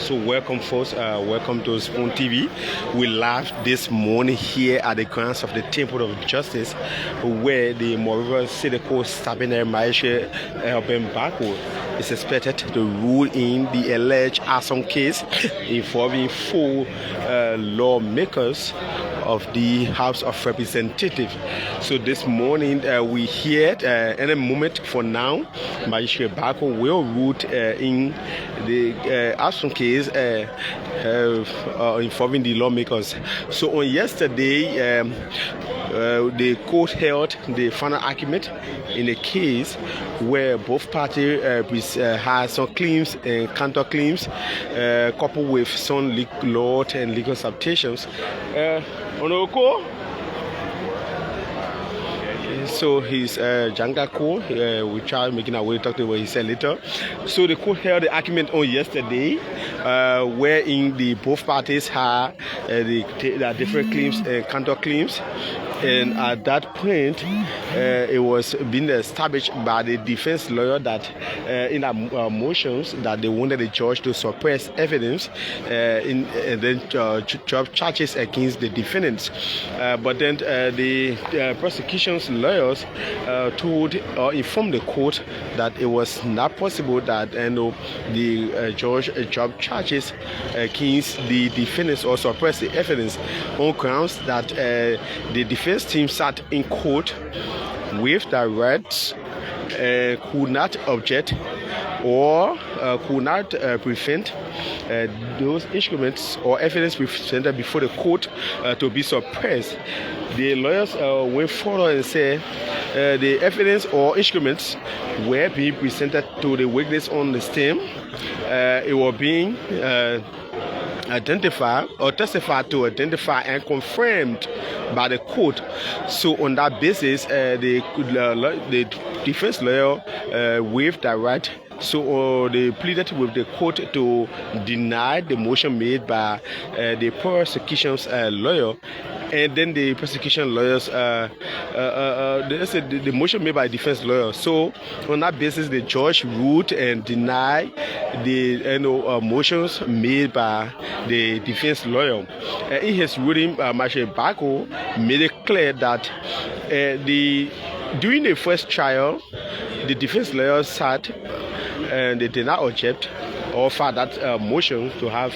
So welcome folks, welcome to Spoon TV. We live this morning here at the grounds of the Temple of Justice, where the Moreover City Court Sabine Maisha Ben Bako is expected to rule in the alleged Arson case involving four lawmakers of the House of Representatives. So this morning we hear any moment for now, Maisha Bako will rule in the Arson case involving the lawmakers. So on yesterday, the court held the final argument in a case where both parties had some claims and counterclaims, coupled with some law and legal citations. So his Janga Ko, we try making our way to talk to what he said later. So the court held the argument on yesterday, wherein the both parties had the different claims and counterclaims. And at that point, it was being established by the defense lawyer that in our motions that they wanted the judge to suppress evidence and then drop charges against the defendants. But then the prosecution's lawyers informed the court that it was not possible that the judge dropped charges against the defendants or suppress the evidence on grounds that the defense team sat in court with the rights, could not object or could not prevent those instruments or evidence presented before the court to be suppressed. The lawyers went forward and said the evidence or instruments were being presented to the witness on the stand. It was being identified or testified to, identify and confirmed by the court. So on that basis, the defense lawyer waived that right. So they pleaded with the court to deny the motion made by the prosecution's lawyer. And then the prosecution lawyers, they said the motion made by defense lawyer. So on that basis, the judge ruled and denied the motions made by the defense lawyer. In his ruling, Maisha Bako made it clear that during the first trial, the defense lawyer sat and they did not object or filed that motion to have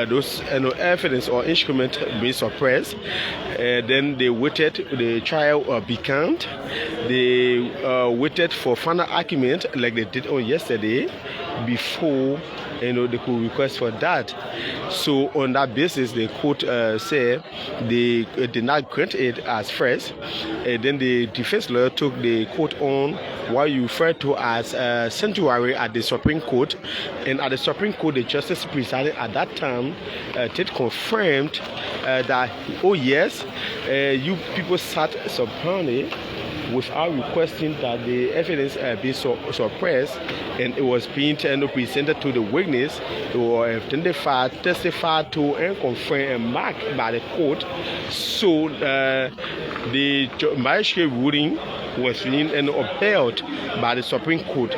those evidence or instrument being suppressed. Then they waited, the trial began. They waited for final argument like they did on yesterday before they could request for that. So on that basis, the court said they did not grant it as first. And then the defense lawyer took the court on what you refer to as sanctuary at the Supreme Court. And at the Supreme Court, the justice presiding at that time did confirmed that, oh yes, you people sat subpoena without requesting that the evidence be suppressed, and it was being presented to the witness or identified, testified to, and confirmed and marked by the court. So the magistrate ruling was being upheld by the Supreme Court.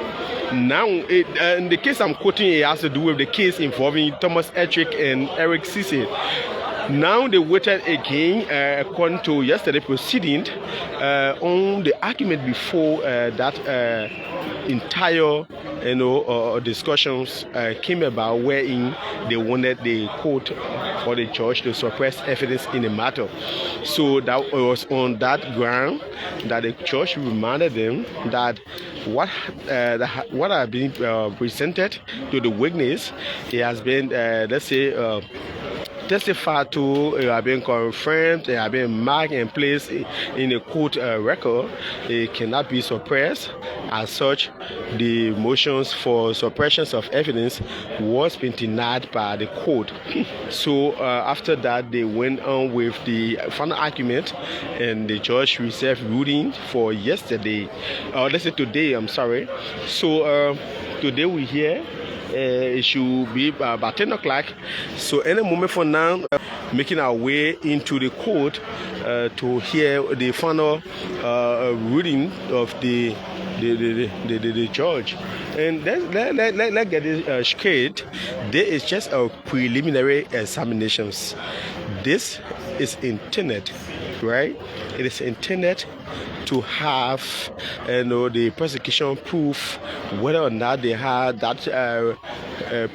Now, in the case I'm quoting, it has to do with the case involving Thomas Etrick and Eric Cisse. Now they waited again, according to yesterday proceeding, on the argument before that entire discussions came about, wherein they wanted the court or the judge to suppress evidence in the matter. So that was on that ground that the judge reminded them that what had been presented to the witness, it has been, testified to, it have been confirmed, it have been marked and placed in a court record. It cannot be suppressed. As such, the motions for suppressions of evidence was been denied by the court. So after that, they went on with the final argument, and the judge reserved ruling for yesterday. Today, I'm sorry. So today we hear. It should be about 10 o'clock. So any moment from now, making our way into the court to hear the final ruling of the the judge. And let's get this straight. There is just a preliminary examinations. This is intended, right? It is intended to have the prosecution proof whether or not they had that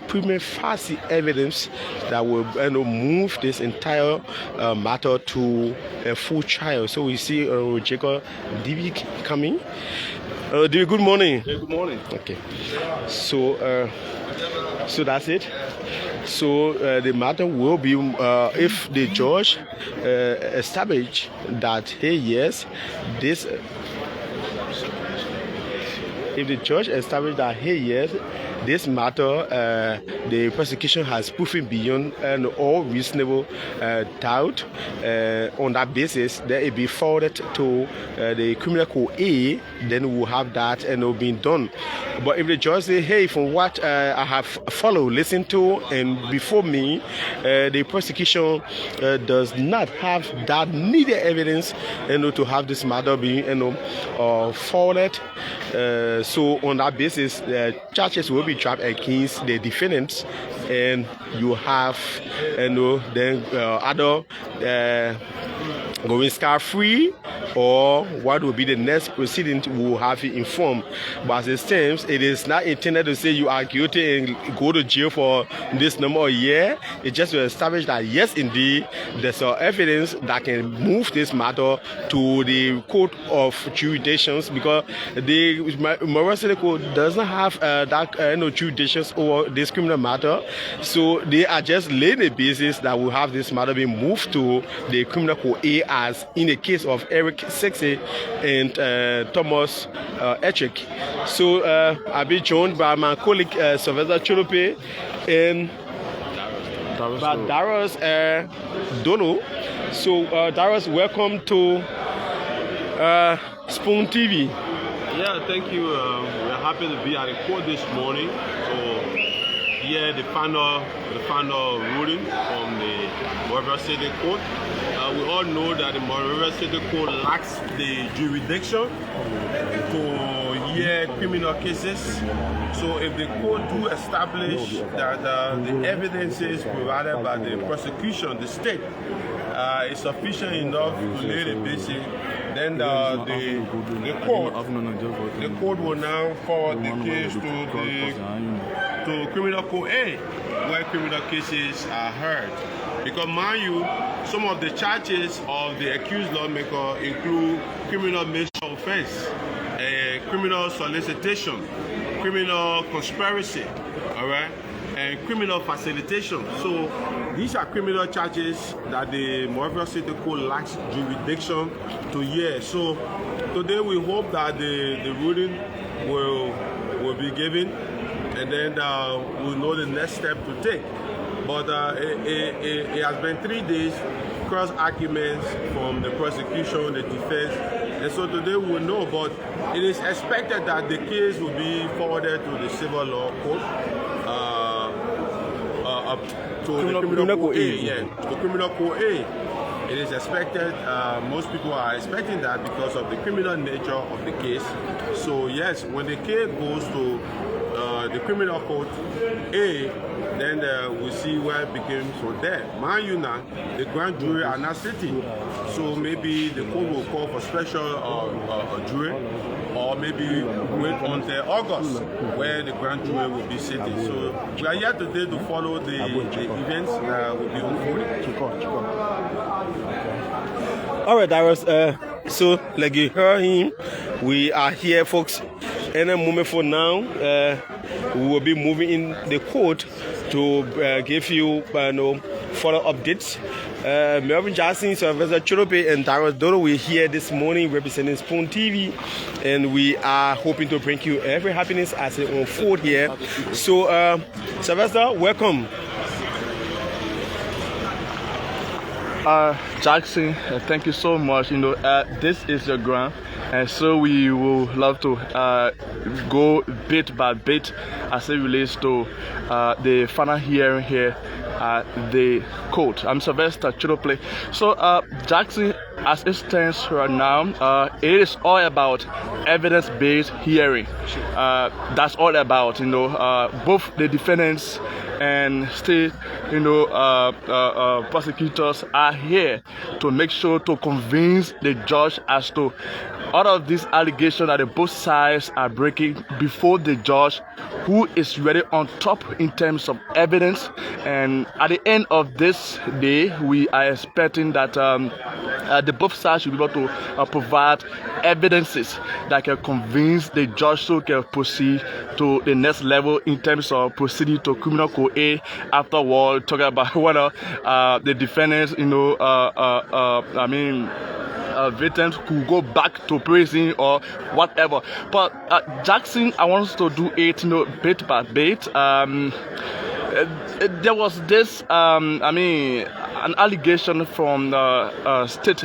prima facie evidence that will move this entire matter to a full trial. So we see Jacob Divi coming. Divi, good morning. Yeah, good morning. Okay. So that's it. So the matter will be if the judge establish that, hey, yes, this. If the judge established that, hey, yes, this matter, the prosecution has proven beyond all reasonable doubt, on that basis, then it be forwarded to the criminal court A, then we'll have that being done. But if the judge say, hey, from what I have followed, listened to, and before me, the prosecution does not have that needed evidence to have this matter being forwarded. So on that basis, charges will be dropped against the defendants, and you have then other going scot-free, or what will be the next proceeding will have you informed. But as it stands, it is not intended to say you are guilty and go to jail for this number of years. It's just to establish that, yes, indeed, there's evidence that can move this matter to the court of jurisdictions, because the Moral City Court doesn't have that jurisdictions over this criminal matter. So they are just laying the basis that will have this matter being moved to the criminal court A, as in the case of Eric Sexy and Thomas Etrick. So I'll be joined by my colleague Sylvester Cholope and by Darius Dono. So Darius, welcome to Spoon TV. Yeah, thank you. We're happy to be at the court this morning. So here the final ruling from the Moral City Court. We all know that the Moral City Court lacks the jurisdiction to hear criminal cases. So if the court do establish that the evidences provided by the prosecution, the state, is sufficient enough to lay the basis, then the court will now forward the case to criminal court A, where criminal cases are heard. Because mind you, some of the charges of the accused lawmaker include criminal major offense, criminal solicitation, criminal conspiracy, all right, and criminal facilitation. So these are criminal charges that the Moral City Court lacks jurisdiction to hear. So today we hope that the ruling will be given, and then we'll know the next step to take. But it has been 3 days, cross arguments from the prosecution, the defense, and so today we will know. But it is expected that the case will be forwarded to the civil law court, to the criminal court A. Yeah, to criminal court A. It is expected. Most people are expecting that because of the criminal nature of the case. So yes, when the case goes to the criminal court A, then we'll see where it begins from there. Mind you now, the grand jury are not sitting. So maybe the court will call for special jury, or maybe wait until August, where the grand jury will be sitting. So we are here today to follow the events that will be unfolding. All right, Darius. So like you heard him, we are here, folks. Any moment from now, we will be moving in the court to give you further updates. Melvin Jackson, Sylvester Cholope, and Darius Dodo, we're here this morning representing Spoon TV, and we are hoping to bring you every happiness as it unfolds here. So, Sylvester, welcome. Jackson, thank you so much. This is your grant, and so we will love to go bit by bit as it relates to the final hearing here at the court. I'm Sylvester Cholope. So, Jackson, as it stands right now, it is all about evidence-based hearing. That's all about, both the defendants and state, prosecutors are here to make sure to convince the judge as to all of these allegations that both sides are breaking before the judge, who is really on top in terms of evidence. And at the end of this day, we are expecting that the both sides should be able to provide evidences that can convince the judge so can proceed to the next level in terms of proceeding to criminal code A. Afterward, talking about whether the defendants, victims could go back to prison or whatever. But Jackson, I want us to do it, bit by bit. There was this, an allegation from state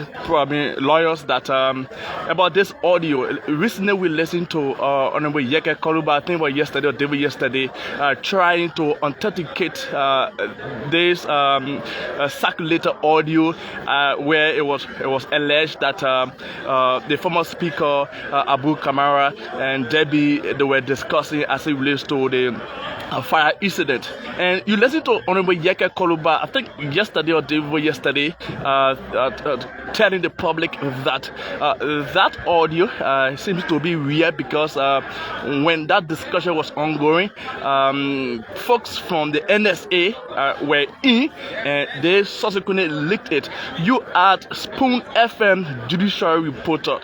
lawyers that about this audio. Recently, we listened to Honorable Yeke Koluba, I think it was yesterday or day before yesterday, trying to authenticate this circulated audio where it was alleged that the former speaker Abu Kamara and Debbie, they were discussing as it relates to the fire incident. And you listen to Honorable Yeke Koluba, I think yesterday or day before yesterday, telling the public that that audio seems to be weird because when that discussion was ongoing, folks from the NSA were in, and they subsequently leaked it. You are Spoon FM judicial reporter.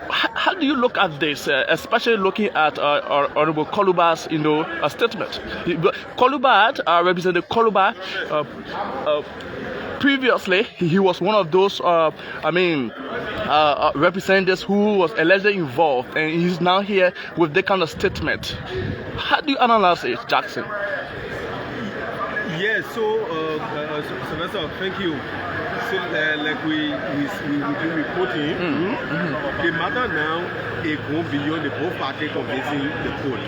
How do you look at this, especially looking at Honorable Koluba's, statement? Koluba represented Koluba. Previously, he was one of those, representatives who was allegedly involved, and he's now here with that kind of statement. How do you analyze it, Jackson? Yes, Sylvester, thank you. So, like we do reporting, the matter now is going beyond the both party convincing the court.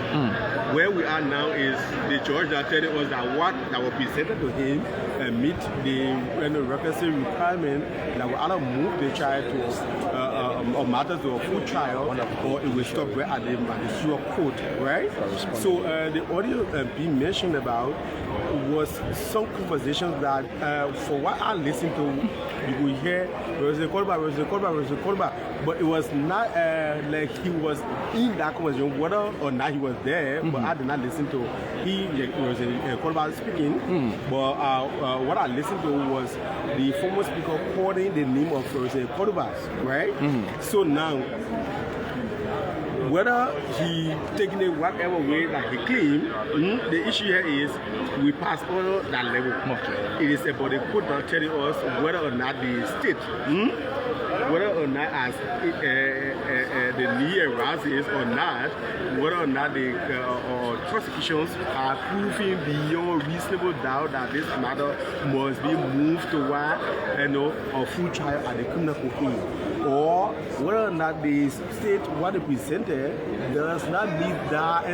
Where we are now is the judge that telling us that what that was presented to him meet the requisite requirement that will either move the child to or matters to a full trial, or it will stop right at the sure court, right? So the audio being mentioned about was some conversations that for what I listened to, you will hear Rose Kolba, but it was not like he was in that conversation, whether or not he was there, but I did not listen to Rose Kolba speaking, but what I listened to was the former speaker quoting the name of Rose Kolba, right? So now, whether he taking it whatever way that he claimed, the issue here is we pass all that level. It is about the court now telling us whether or not the state, whether or not as the knee arises or not, whether or not the prosecutions are proving beyond reasonable doubt that this matter must be moved to a full trial at the criminal court, or whether or not the state what they presented does not need that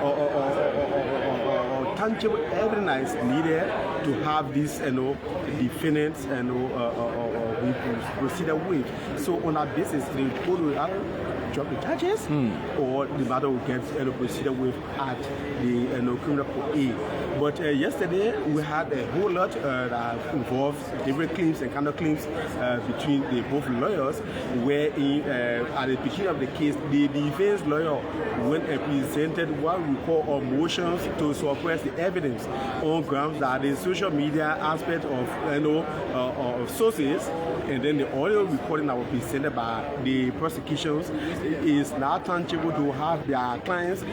or tangible evidence needed to have this defendants we proceeded with. So on that basis, the court will either drop the charges or the matter will get proceeded with at the criminal court A. But yesterday we had a whole lot that involved different claims and counterclaims between the both lawyers, where at the beginning of the case, the defense lawyer went and presented what we call motions to suppress the evidence on grounds that the social media aspect of sources, and then the audio recording that was presented by the prosecutions is not tangible to have their clients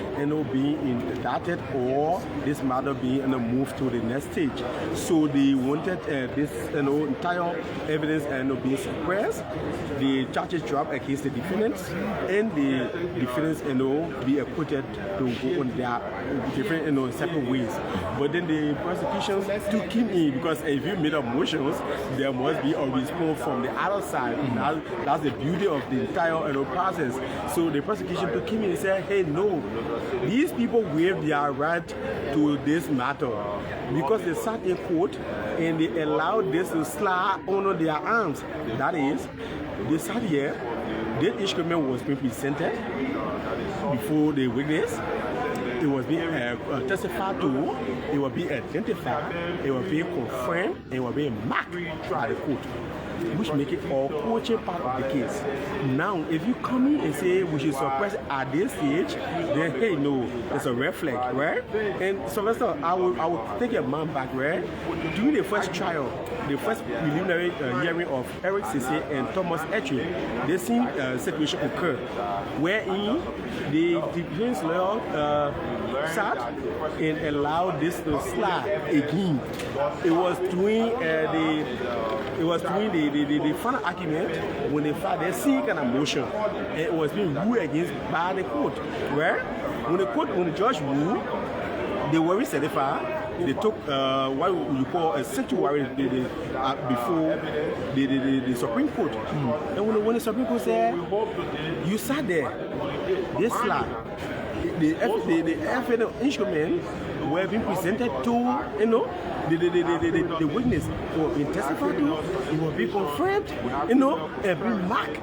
being indicted or this matter being moved to the next stage. So they wanted this entire evidence being suppressed, the charges dropped against the defendants, and the defendants be acquitted to go on their different separate ways. But then the prosecutions took him in because if you made up motions, there must be a response from the other side. That's the beauty of the entire process. So the prosecution took him in and said, hey, no, these people waive their right to this matter because they sat in court and they allowed this to slide under their arms. That is, they sat here, this instrument was being presented before the witness. It was being testified to, it was being identified, it was being confirmed, and it was being marked by the court, which make it all coaching part of the case. Now, if you come in and say we should suppress at this stage, then hey, no, it's a red flag, right? And Sylvester, I will take your man back, right? During the first trial, the first preliminary hearing of Eric Sisse and Thomas Etrie, the same situation occurred, wherein the defense lawyer sat and allowed this to slide again. It was during the final argument when they filed their second kind of motion, and it was being ruled against by the court. Where when the judge ruled, they were certified. They took what you call a sanctuary before the Supreme Court. And when the Supreme Court said, you sat there, this slide, the evidence instrument were being presented to, you know, the witness for being testified to, it will be confirmed, you know, and be marked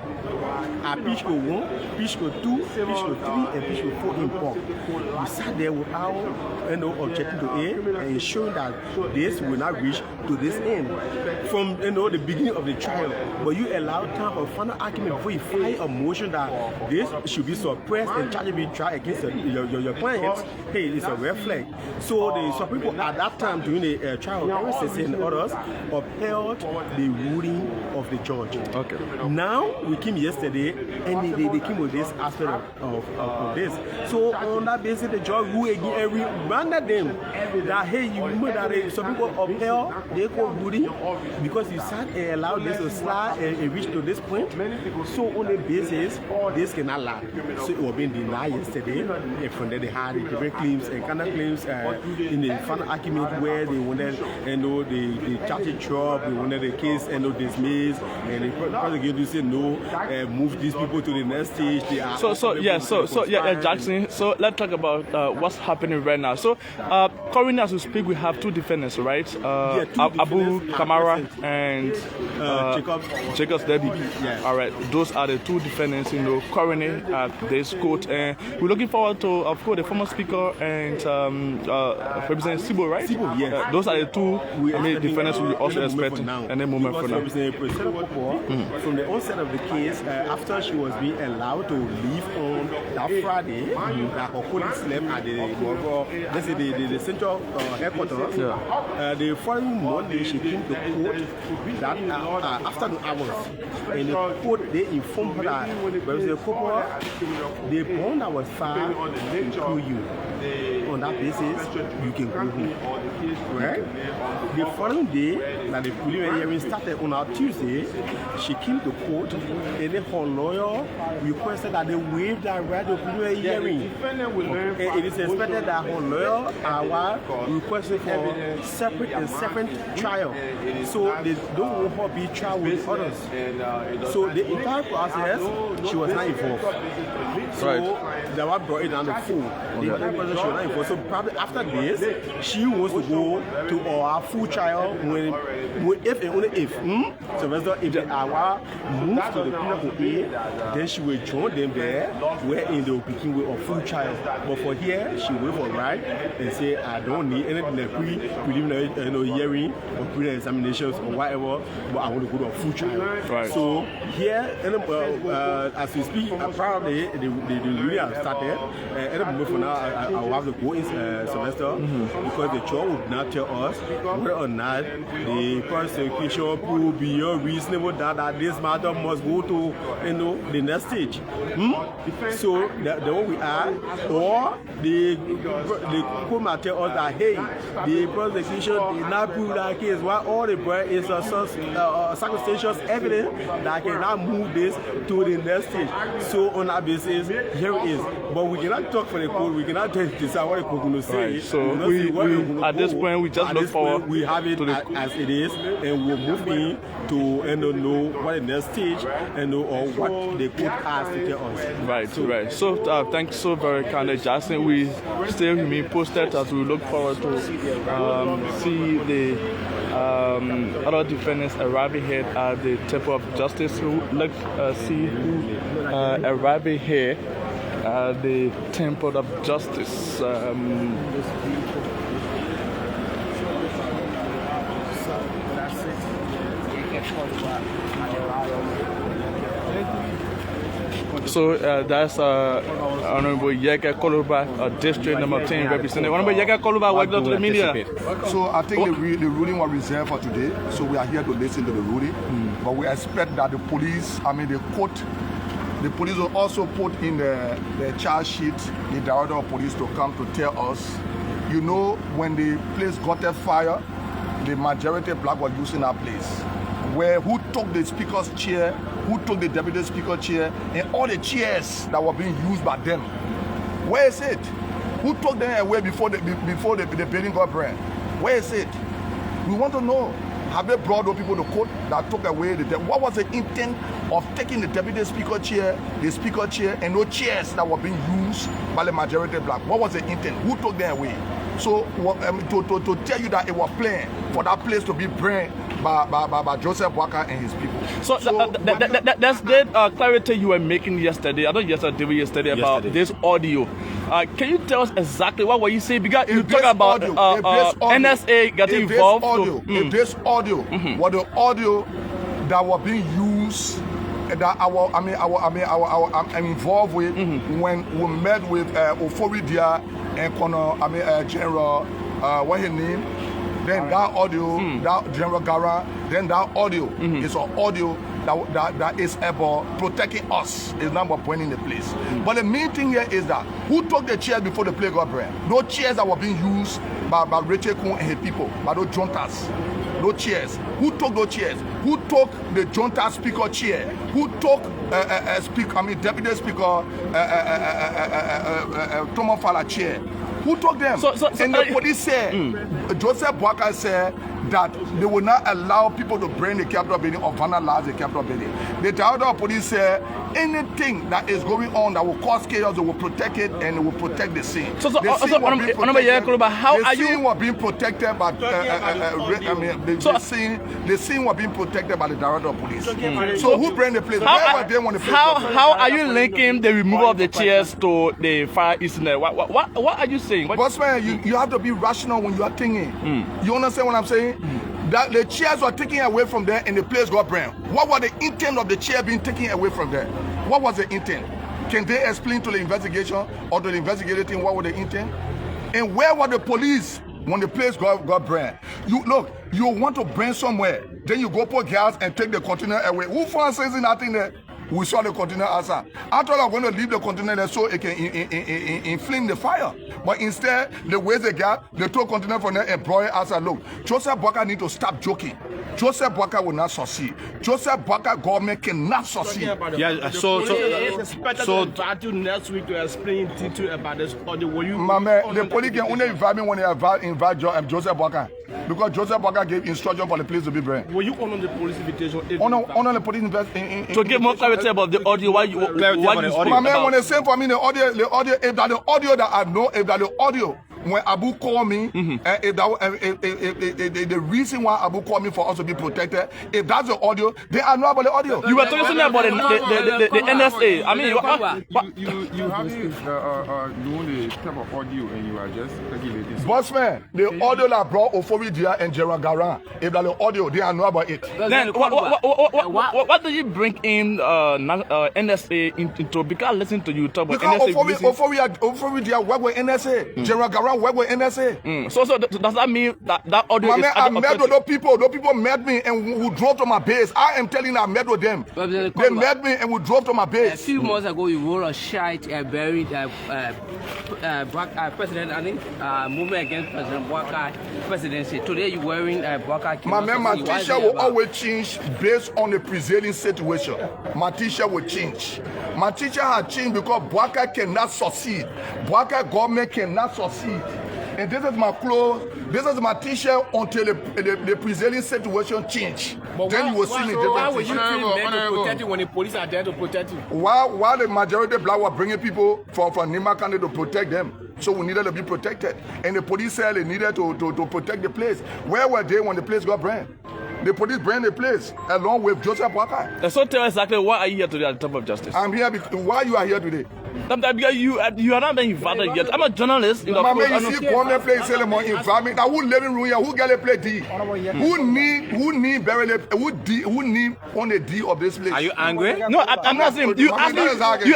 at pitch code 1, pitch code 2, pitch code 3, and pitch code 4 in court. We sat there without, you know, objecting to it and ensuring that this will not reach to this end from, you know, the beginning of the trial. But you allow time for final argument before you file a motion that this should be suppressed and charge be tried against your clients. Hey, it's a red flag. So the Supreme Court at that time during the trial, Eric Sisse and others upheld the ruling of the judge. Okay. Now we came yesterday and they came with this aspect of this. So on that basis, the judge ruled again and reminded them that hey, you remember that the Supreme Court upheld the court ruling because you sat and allowed this to slide and reach to this point. So on the basis, this cannot lie. So it was being denied yesterday, and from there they had the different claims and counter claims in the final argument where they wanted, you know, the charge drop, they wanted the case, you know, dismissed, and the prosecutor said no, move these people to the next stage. They are Jackson. So let's talk about what's happening right now. So currently as we speak, we have two defendants, right? Abu Kamara and Jacobs Debbie. Yes. All right, those are the two defendants, you know, currently at this court, and we're looking forward to, of course, the former speaker and Representative Sibo, right? Sibo, yes. Those are the two defendants we also expect any moment from now. From the onset of the case, after she was being allowed to leave on that Friday, that her colleagues slept at the central headquarters. The following Monday, she came to court that afternoon hours, and the court they informed her that the bond that was filed will include you. On that basis, you can go home. Right? The following day, that the preliminary hearing started on our Tuesday, she came to court and then her lawyer requested that they waive that right to preliminary hearing. And it is expected that her lawyer requested for separate trial. So they don't want her to be trial with others. So the entire process, she was not involved. So that was brought it down to full. The entire process, she was not involved. So probably after this, she wants to go to our full trial if and only if. So if the hour moves to the pinnacle A, then she will join them there, wherein they will begin with a full trial. But for here, she will for right and say, I don't need anything like preliminary hearing or preliminary examinations or whatever, but I want to go to a full trial. Right. So here, as we speak, probably the really have started. For now, I will have to go in semester because the judge would not tell us whether or not the prosecution proved beyond reasonable that this matter must go to the next stage. So the one we are, or the court might tell us that hey, the prosecution did not prove that case. While all the bread is a circumstantial evidence that cannot move this to the next stage. So on that basis, here it is. But we cannot talk for the court. We cannot decide what what it's going to say. Right. So we at this point we just look forward. We have it as it is, and we'll move in to know what the next stage or what the court has to tell us. Right. So thanks so very kindly, Jackson. We still remain posted as we look forward to see the other defendants arriving here at the Temple of Justice. So let's see who arriving here at the Temple of Justice. So that's Honorable Yega Koluba, District Number 10 Representative. Honorable Yega Koluba, welcome to the media. So I think the ruling was reserved for today. So we are here to listen to the ruling. But we expect that the police, the court, the police will also put in the charge sheet the director of police to come to tell us. When the place got a fire, the majority black was using that place. Who took the speaker's chair, who took the deputy speaker's chair, and all the chairs that were being used by them. Where is it? Who took them away before the building got burned? Where is it? We want to know. Have they brought those people to court that took away what was the intent of taking the deputy speaker chair, the speaker chair, and no chairs that were being used by the majority black? What was the intent? Who took them away? So to tell you that it was planned for that place to be burned by Joseph Walker and his people. So that's the clarity you were making yesterday. I don't yesterday about this audio. Can you tell us exactly what were you saying? Because you talk about NSA getting involved. If this audio was the audio that was being used, that I'm involved with when we met with Oforidia and General what his name. Then that audio, that General Gara, then that audio is an audio that is about protecting us. It's not about pointing the place. But the main thing here is that who took the chairs before the play got burned? No chairs that were being used by Rachel Kun and her people, by those juntas. No chairs. Who took those chairs? Who took the junta speaker chair? Who took Deputy Speaker Thomas Fala chair? Who took them? And the police said, Joseph Walker said that they will not allow people to burn the Capitol building or vandalize the Capitol building. The director of police said anything that is going on that will cause chaos, they will protect it and they will protect the scene. The scene was being protected by the scene was being protected by the director of police. So who burned the place? How are you linking the removal of the chairs to the fire incident? What are you saying? Bossman, you have to be rational when you are thinking. You understand what I'm saying? That the chairs were taken away from there and the place got burned. What was the intent of the chair being taken away from there? What was the intent? Can they explain to the investigation or to the investigative team what was the intent? And where were the police when the place got burned? You want to burn somewhere, then you go put gas and take the container away. Who finds nothing there? We saw the container outside. I thought I was going to leave the container there so it can inflame the fire. But instead, they raised the gas, they took container from there and brought it outside. Look, Joseph Walker need to stop joking. Joseph Walker will not succeed. Joseph Walker government cannot succeed. Yeah, so next week to explain detail about this audio. My man, the police can only invite me when they invite Joseph Walker. Because Joseph Walker gave instruction for the police to be burned. Were you on the police invitation? On the police investigation. To give more clarity about the audio, why you my man, when they send for me the audio, if that the audio that I know, if that the audio when Abu called me, if the reason why Abu called me for us to be protected, if that's the audio, they are not about the audio. You were talking about the NSA. I mean, you haven't known the type of audio and you are just speculating. Bossman, the audio that brought Oforidia and Gerard Garan, if that's the audio, they are not about it. Then what do you bring in NSA into? Because I listen to you talk about because NSA. Oforidia work with NSA. Gerard Garan not work with NSA. So does that mean that audio My is man, I met with those people. Those people met me and we drove to my base. I am telling you, I met with them. They met me and we drove to my base. A few months ago, you wrote a shite buried President movement against President Bwaka presidency. Today, you're wearing Bwaka. My man, my t-shirt will always change based on the prevailing situation. My t-shirt will change. My t-shirt has changed because Bwaka cannot succeed. Bwaka government cannot succeed. And this is my clothes, this is my t-shirt until the prevailing situation change. But then you will see me different. Why would you treat men to protect you when the police are there to protect you? While the majority black were bringing people from Nima County to protect them. So we needed to be protected. And the police said they needed to protect the place. Where were they when the place got burned? The police burned the place along with Joseph Bwaka. So tell us exactly why are you here today at the top of justice? I'm here because why you are here today? Because you are not being invited yet. I'm a journalist. You know, my man, you see government place selling more environment. Now who living room here? Who get a play D? Who need bury who need on the D of this place? Are you angry? No, I'm not saying you asked me a question. You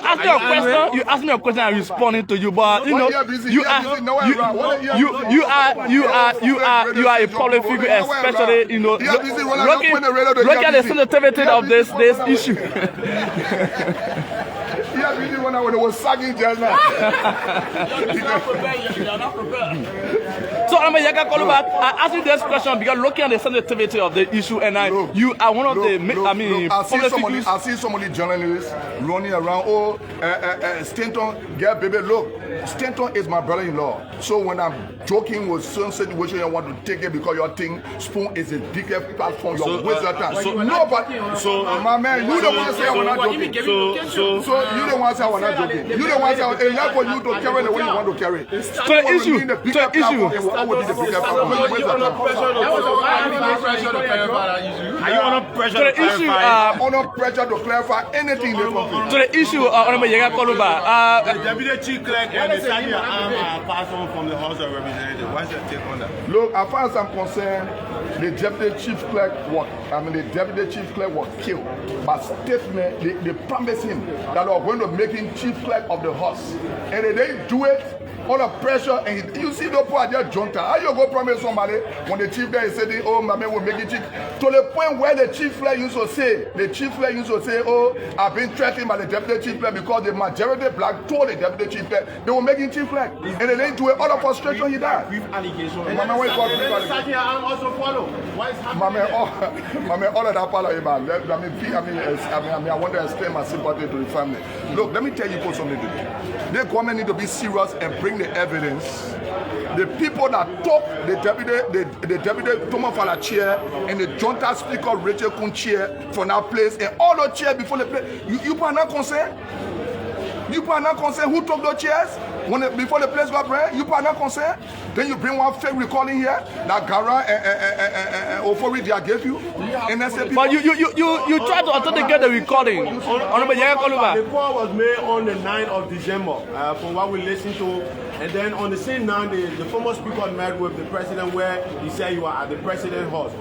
asked me a question. I'm responding to you, but you know you are a public figure, especially you know. Look at the sensitivity of this issue. Yeah, we did when I was sagging just now. So I asked you this question because looking at the sensitivity of the issue, and I one of the I see somebody journalists running around. Stanton, get baby. Look, Stanton is my brother-in-law. So when I'm joking with some situation, you want to take it because your thing spoon is a bigger platform. You're wasting your time. My man, you don't want to say I was not joking. So you don't want to say I was not joking. You don't want to say it's not for you to carry the way you want to carry. So the issue. Are you under pressure to clarify? Under pressure to clarify anything they conflict. So the issue, the deputy chief clerk and the sergeant are passed on from the House of Representatives. What's your take on that? Look, as far as I'm concerned, the deputy chief clerk was killed. But statement, they promised him that they were going to make him chief clerk of the House, and they didn't do it. Under pressure, and you see those people are just junta. How you go promise somebody when the chief there is saying, "Oh, my man will make it chief," to the point where the chief clerk used to say, "Oh, I've been threatened by the deputy chief clerk because the majority black told the deputy chief clerk they were making chief clerk, and they didn't do it. All of frustration, he died." My man, wait for also follow. What is happening? My man, all of that follow him. I want to explain my sympathy to the family. Look, let me tell you something. The government need to be serious and bring the evidence. The people that took the deputy Thomas Fala chair and the junta speaker Rachel Kun chair from that place and all those chairs before the place. You are not concerned? You are not concerned who took those chairs before the place got burned? You are not concerned? Then you bring one fake recording here that Gara and Ofori gave you. And that's but you try to authenticate the recording. The call was made on the 9th of December from what we listened to. And then on the same night, the former speaker met with the president where he said you are at the president's house.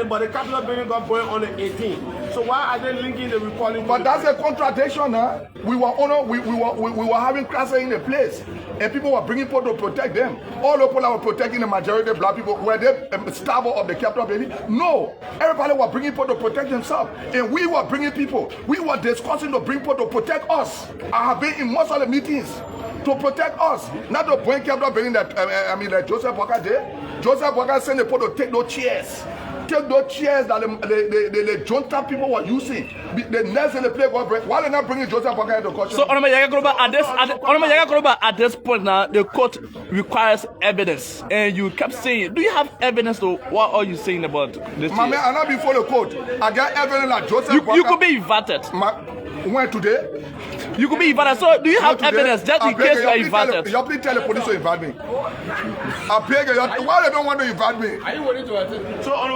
But the Capitol building got burned on the 18th. So why are they linking the recording? But that's a contradiction, huh? We were having classes in the place, and people were bringing people to protect them. All the people that were protecting the majority of black people were they starving of the Capitol building? No, everybody was bringing people to protect themselves, and we were bringing people. We were discussing to bring people to protect us. I have been in most of the meetings to protect us, not to bring Capitol building that Joseph Bwaka did. Joseph Bwaka sent the people to take those chairs. Take those chairs that the junta people were using. The next in the play got break. Why are they not bringing Joseph Bwaka into question? So, at this point now, the court requires evidence, and you kept saying, do you have evidence to what are you saying about this? My man, I'm not before the court. I got evidence that Joseph Bwaka. You could be invited. When today? You could be invited. So, do you have evidence just in case you are invited? You please tell the police to invite me. I beg you. Why they don't want to invite me? Are you willing to attend? So, on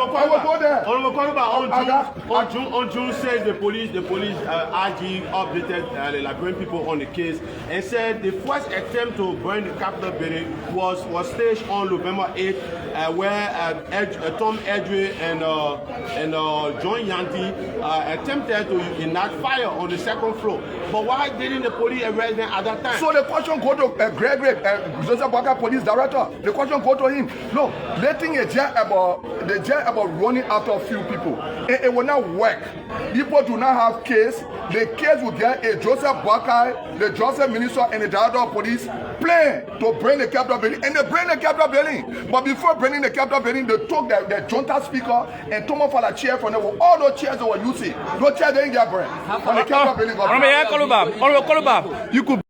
June 6th, the police RG updated the Liberian people on the case and said the first attempt to burn the Capitol building was staged on November 8th, where Tom Edry and John Yanti attempted to ignite fire on the second floor. But why didn't the police arrest them at that time? So the question go to Gregory, Joseph Boakai Police Director. The question go to him. No, letting a jail about running after a few people. It will not work. People do not have case. The case will get a Joseph Boakai, the Joseph Minister, and the Director of Police plan to bring the Capitol building, and they bring the Capitol building. But before bringing the Capitol building, they took the junta speaker and took him for the chair from them. All those chairs they were using, those chairs they didn't get brand. When the Capitol building got You could